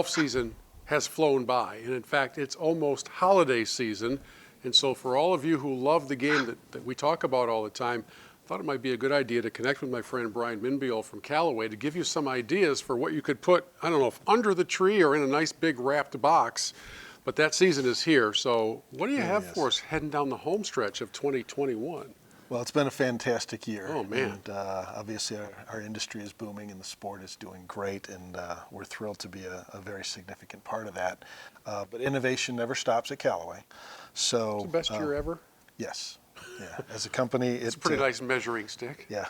golf season has flown by, and in fact, it's almost holiday season. And so for all of you who love the game that we talk about all the time, I thought it might be a good idea to connect with my friend Brian Minbiole from Callaway to give you some ideas for what you could put, I don't know, if under the tree or in a nice big wrapped box. But that season is here. So what do you have for us heading down the home stretch of 2021? Well, it's been a fantastic year. Oh, man. And obviously our industry is booming and the sport is doing great, and we're thrilled to be a very significant part of that. But innovation never stops at Callaway. So It's the best year ever? Yes. Yeah. As a company, It's a pretty nice measuring stick. Yeah.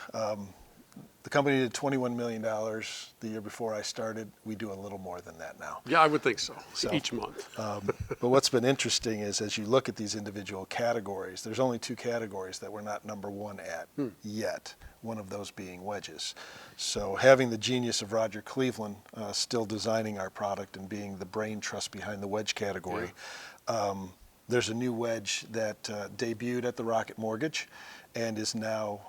The company did $21 million the year before I started. We do a little more than that now. Yeah, I would think so, each month. But what's been interesting is as you look at these individual categories, there's only 2 categories that we're not number 1 at yet, one of those being wedges. So having the genius of Roger Cleveland still designing our product and being the brain trust behind the wedge category, there's a new wedge that debuted at the Rocket Mortgage and is now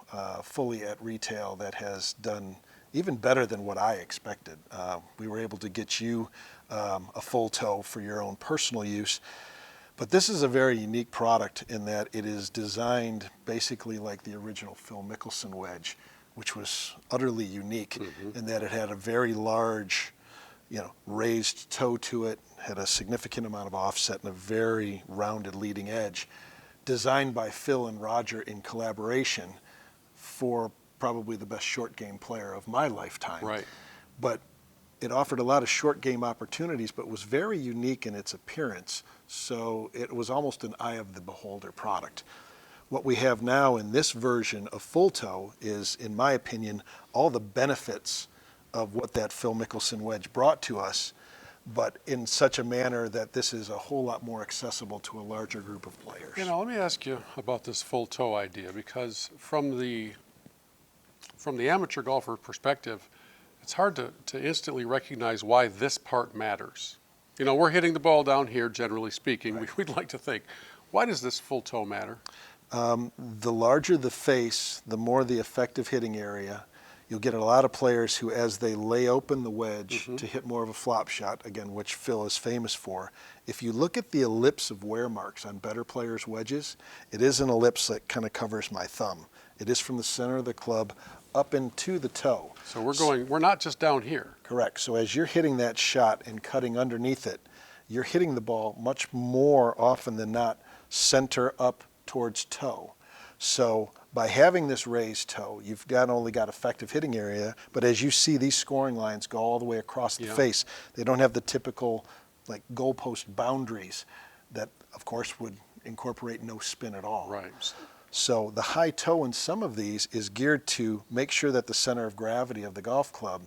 fully at retail that has done even better than what I expected. We were able to get you a full toe for your own personal use, but this is a very unique product in that it is designed basically like the original Phil Mickelson wedge, which was utterly unique in that it had a very large, raised toe to it, had a significant amount of offset and a very rounded leading edge, designed by Phil and Roger in collaboration for probably the best short game player of my lifetime. Right. But it offered a lot of short game opportunities, but was very unique in its appearance. So it was almost an eye of the beholder product. What we have now in this version of full toe is, in my opinion, all the benefits of what that Phil Mickelson wedge brought to us, but in such a manner that this is a whole lot more accessible to a larger group of players. Let me ask you about this full toe idea, because from the amateur golfer perspective, it's hard to instantly recognize why this part matters. We're hitting the ball down here, generally speaking. Right. We'd like to think, why does this full toe matter? The larger the face, the more the effective hitting area. You'll get a lot of players who, as they lay open the wedge to hit more of a flop shot, again, which Phil is famous for, if you look at the ellipse of wear marks on better players' wedges, it is an ellipse that kind of covers my thumb. It is from the center of the club up into the toe. So we're not just down here. Correct. So as you're hitting that shot and cutting underneath it, you're hitting the ball much more often than not center up towards toe. So by having this raised toe, you've not only got effective hitting area, but as you see these scoring lines go all the way across the face, they don't have the typical goalpost boundaries that, of course, would incorporate no spin at all. Right. So the high toe in some of these is geared to make sure that the center of gravity of the golf club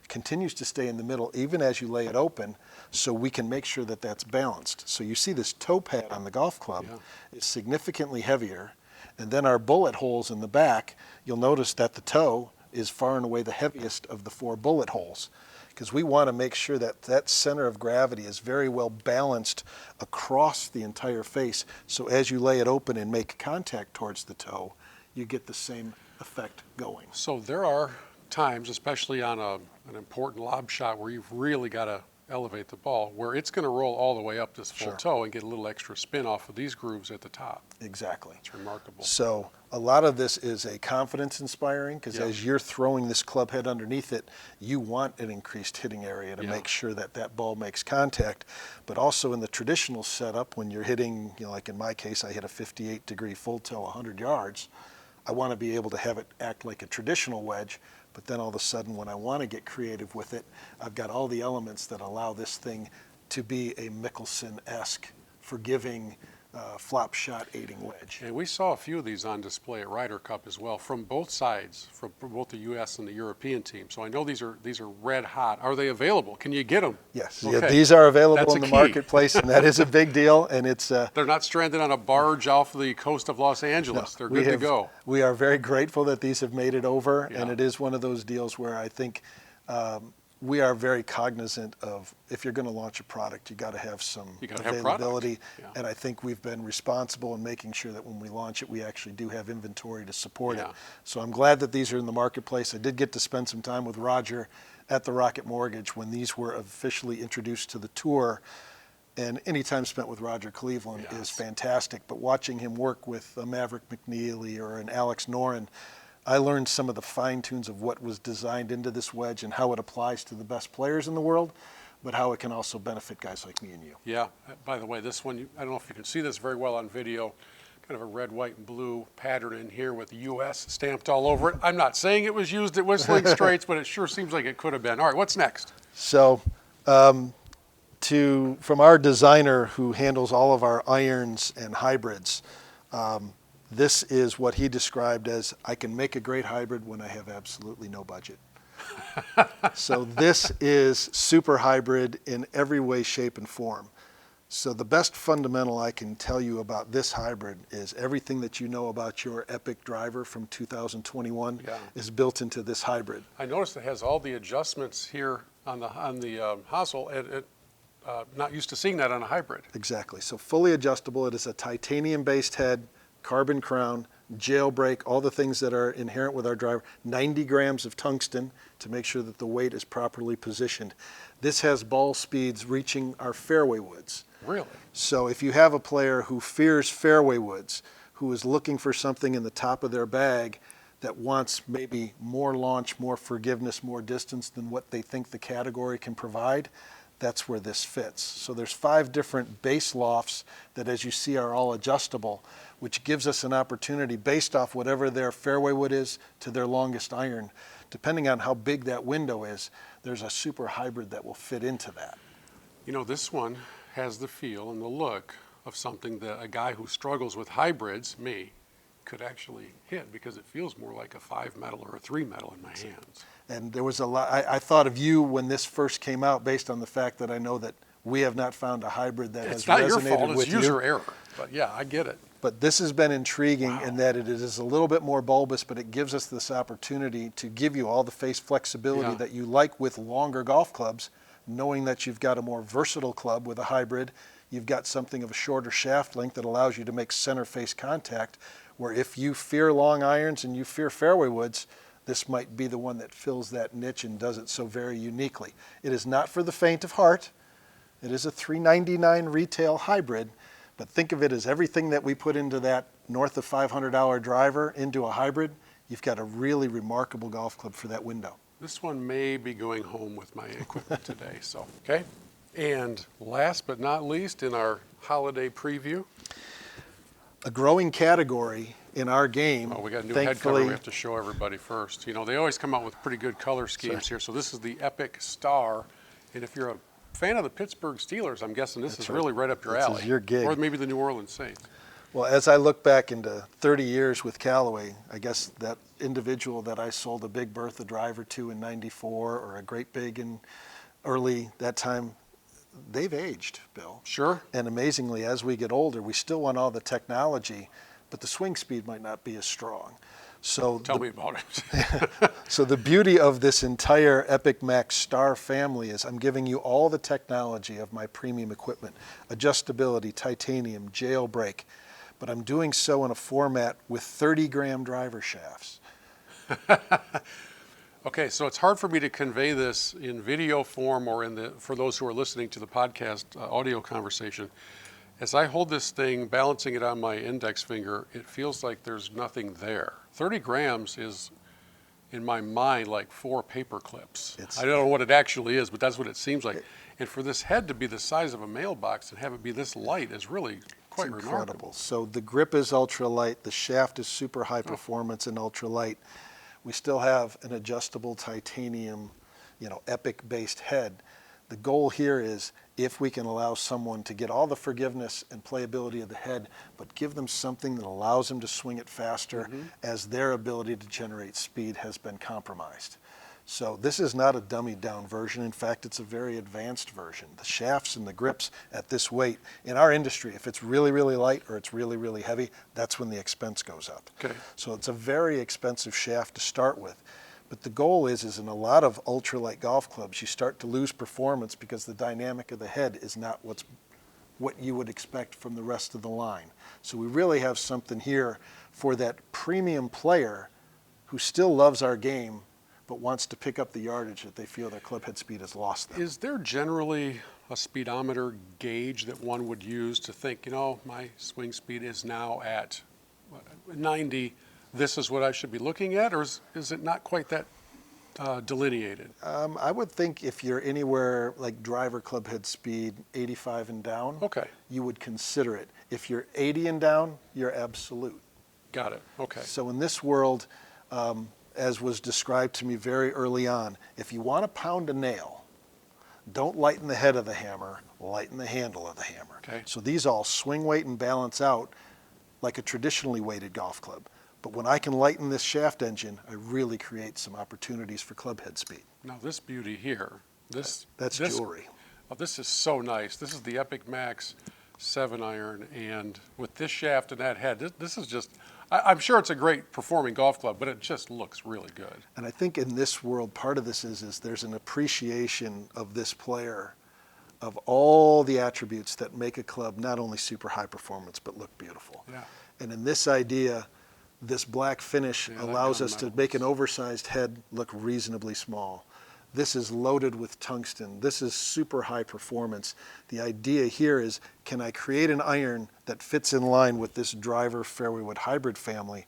continues to stay in the middle even as you lay it open, so we can make sure that that's balanced. So you see this toe pad on the golf club is significantly heavier. And then our bullet holes in the back, you'll notice that the toe is far and away the heaviest of the 4 bullet holes, because we want to make sure that that center of gravity is very well balanced across the entire face. So as you lay it open and make contact towards the toe, you get the same effect going. So there are times, especially on an important lob shot where you've really got to elevate the ball, where it's going to roll all the way up this full toe and get a little extra spin off of these grooves at the top. Exactly. It's remarkable. So a lot of this is a confidence inspiring, because as you're throwing this club head underneath it, you want an increased hitting area to make sure that that ball makes contact. But also in the traditional setup, when you're hitting, like in my case, I hit a 58-degree full toe 100 yards, I want to be able to have it act like a traditional wedge. But then all of a sudden, when I want to get creative with it, I've got all the elements that allow this thing to be a Mickelson-esque, forgiving, flop shot aiding wedge. And we saw a few of these on display at Ryder Cup as well, from both sides, from both the U.S. and the European team. So I know these are red hot. Are they available? Can you get them? Yes, Okay. these are available That's in the key. marketplace, and that is a big deal. And it's they're not stranded on a barge off the coast of Los Angeles. They're good to go. We are very grateful that these have made it over, and it is one of those deals where I think we are very cognizant of, if you're going to launch a product, you got to have some availability. And I think we've been responsible in making sure that when we launch it, we actually do have inventory to support it. So I'm glad that these are in the marketplace. I did get to spend some time with Roger at the Rocket Mortgage when these were officially introduced to the tour. And any time spent with Roger Cleveland is fantastic. But watching him work with a Maverick McNeely or an Alex Noren, I learned some of the fine tunes of what was designed into this wedge and how it applies to the best players in the world, but how it can also benefit guys like me and you. Yeah. By the way, this one, I don't know if you can see this very well on video, kind of a red, white, and blue pattern in here with US stamped all over it. I'm not saying it was used at Whistling Straits, but it sure seems like it could have been. All right, what's next? So from our designer who handles all of our irons and hybrids, this is what he described as, I can make a great hybrid when I have absolutely no budget. So this is super hybrid in every way, shape, and form. So the best fundamental I can tell you about this hybrid is everything that you know about your Epic driver from 2021 is built into this hybrid. I noticed it has all the adjustments here on the hosel, and not used to seeing that on a hybrid. Exactly. So fully adjustable. It is a titanium-based head, carbon crown, jailbreak, all the things that are inherent with our driver, 90 grams of tungsten to make sure that the weight is properly positioned. This has ball speeds reaching our fairway woods. Really? So if you have a player who fears fairway woods, who is looking for something in the top of their bag that wants maybe more launch, more forgiveness, more distance than what they think the category can provide, that's where this fits. So there's 5 different base lofts that, as you see, are all adjustable, which gives us an opportunity based off whatever their fairway wood is to their longest iron. Depending on how big that window is, there's a super hybrid that will fit into that. You know, this one has the feel and the look of something that a guy who struggles with hybrids, me, could actually hit, because it feels more like a 5 metal or a 3 metal in my hands. And there was a lot, I thought of you when this first came out based on the fact that I know that we have not found a hybrid that has resonated with you. It's not your fault, it's user error. But yeah, I get it. But this has been intriguing in that it is a little bit more bulbous, but it gives us this opportunity to give you all the face flexibility that you like with longer golf clubs, knowing that you've got a more versatile club with a hybrid. You've got something of a shorter shaft length that allows you to make center face contact, where if you fear long irons and you fear fairway woods, this might be the one that fills that niche and does it so very uniquely. It is not for the faint of heart. It is a $399 retail hybrid, but think of it as everything that we put into that north of $500 driver into a hybrid. You've got a really remarkable golf club for that window. This one may be going home with my equipment today, so, okay. And last but not least, in our holiday preview, a growing category in our game. oh, we got a new head cover we have to show everybody first. You know, they always come out with pretty good color schemes here. So this is the Epic Star. And if you're a fan of the Pittsburgh Steelers, I'm guessing this is really right up your alley. This is your gig. Or maybe the New Orleans Saints. Well, as I look back into 30 years with Callaway, I guess that individual that I sold a Big Bertha driver to in '94 or a Great Big in early that time, they've aged, Bill. Sure. And amazingly, as we get older, we still want all the technology, but the swing speed might not be as strong. So Tell me about it. So the beauty of this entire Epic Max Star family is I'm giving you all the technology of my premium equipment, adjustability, titanium, jailbreak, but I'm doing so in a format with 30-gram driver shafts. Okay, so it's hard for me to convey this in video form or for those who are listening to the podcast audio conversation. As I hold this thing, balancing it on my index finger, it feels like there's nothing there. 30 grams is, in my mind, like 4 paper clips. I don't know what it actually is, but that's what it seems like. And for this head to be the size of a mailbox and have it be this light is really quite incredible. remarkable. So the grip is ultra light, the shaft is super high performance and ultra light. We still have an adjustable titanium, Epic-based head. The goal here is if we can allow someone to get all the forgiveness and playability of the head, but give them something that allows them to swing it faster as their ability to generate speed has been compromised. So this is not a dummied down version. In fact, it's a very advanced version. The shafts and the grips at this weight, in our industry, if it's really, really light or it's really, really heavy, that's when the expense goes up. Okay. So it's a very expensive shaft to start with. But the goal is in a lot of ultralight golf clubs, you start to lose performance because the dynamic of the head is not what you would expect from the rest of the line. So we really have something here for that premium player who still loves our game, but wants to pick up the yardage that they feel their club head speed has lost them. Is there generally a speedometer gauge that one would use to think, my swing speed is now at 90, this is what I should be looking at, or is it not quite that delineated? I would think if you're anywhere like driver club head speed 85 and down, Okay. you would consider it. If you're 80 and down, you're absolute. Got it. Okay. So in this world, as was described to me very early on, if you want to pound a nail, don't lighten the head of the hammer, lighten the handle of the hammer. Okay. So these all swing weight and balance out like a traditionally weighted golf club. But when I can lighten this shaft engine, I really create some opportunities for club head speed. Now this beauty here, that's jewelry. Oh, this is so nice. This is the Epic Max 7-iron, and with this shaft and that head, this is just, I'm sure it's a great performing golf club, but it just looks really good. And I think in this world, part of this is there's an appreciation of this player of all the attributes that make a club not only super high performance, but look beautiful. Yeah. And in this idea, this black finish allows us to make an oversized head look reasonably small. This is loaded with tungsten. This is super high performance. The idea here is, can I create an iron that fits in line with this driver fairway wood hybrid family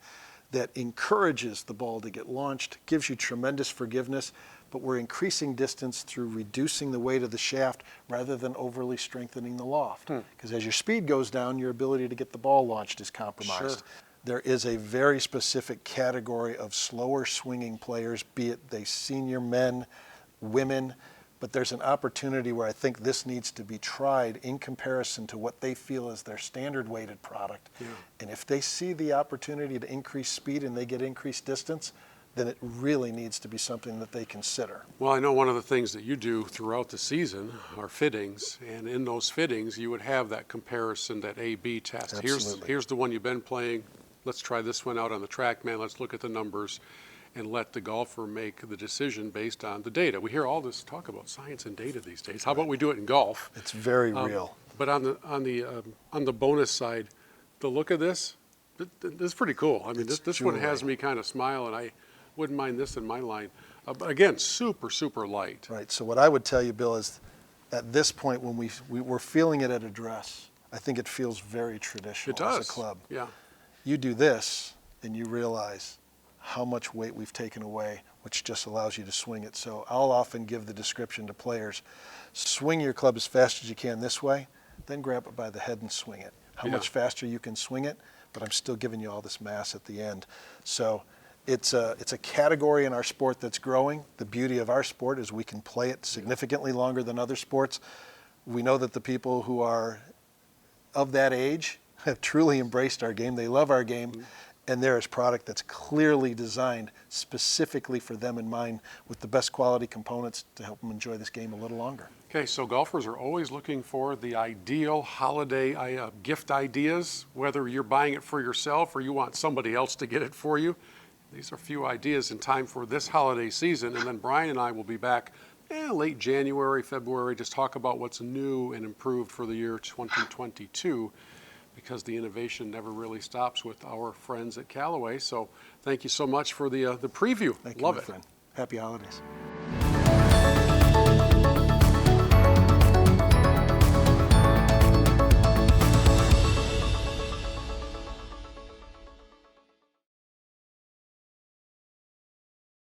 that encourages the ball to get launched, gives you tremendous forgiveness, but we're increasing distance through reducing the weight of the shaft rather than overly strengthening the loft. Because as your speed goes down, your ability to get the ball launched is compromised. Sure. There is a very specific category of slower swinging players, be it they senior men, women, but there's an opportunity where I think this needs to be tried in comparison to what they feel is their standard weighted product. Yeah. And if they see the opportunity to increase speed and they get increased distance, then it really needs to be something that they consider. Well, I know one of the things that you do throughout the season are fittings, and in those fittings, you would have that comparison, that A/B test. Absolutely. Here's the one you've been playing. Let's try this one out on the TrackMan. Let's look at the numbers and let the golfer make the decision based on the data. We hear all this talk about science and data these days. How about we do it in golf? It's very real. But on the bonus side, the look of this is pretty cool. I mean, this one has me kind of smiling. I wouldn't mind this in my line. But again, super, super light. Right, so what I would tell you, Bill, is at this point when we're feeling it at address, I think it feels very traditional It does. as a club. Yeah. You do this and you realize how much weight we've taken away, which just allows you to swing it. So I'll often give the description to players, swing your club as fast as you can this way, then grab it by the head and swing it. How much faster you can swing it, but I'm still giving you all this mass at the end. So it's a category in our sport that's growing. The beauty of our sport is we can play it significantly longer than other sports. We know that the people who are of that age have truly embraced our game. They love our game, and there is product that's clearly designed specifically for them in mind with the best quality components to help them enjoy this game a little longer. Okay, so golfers are always looking for the ideal holiday gift ideas, whether you're buying it for yourself or you want somebody else to get it for you. These are a few ideas in time for this holiday season, and then Brian and I will be back late January, February, just talk about what's new and improved for the year 2022, because the innovation never really stops with our friends at Callaway. So thank you so much for the preview. Thank you, Love my it. friend. Happy holidays.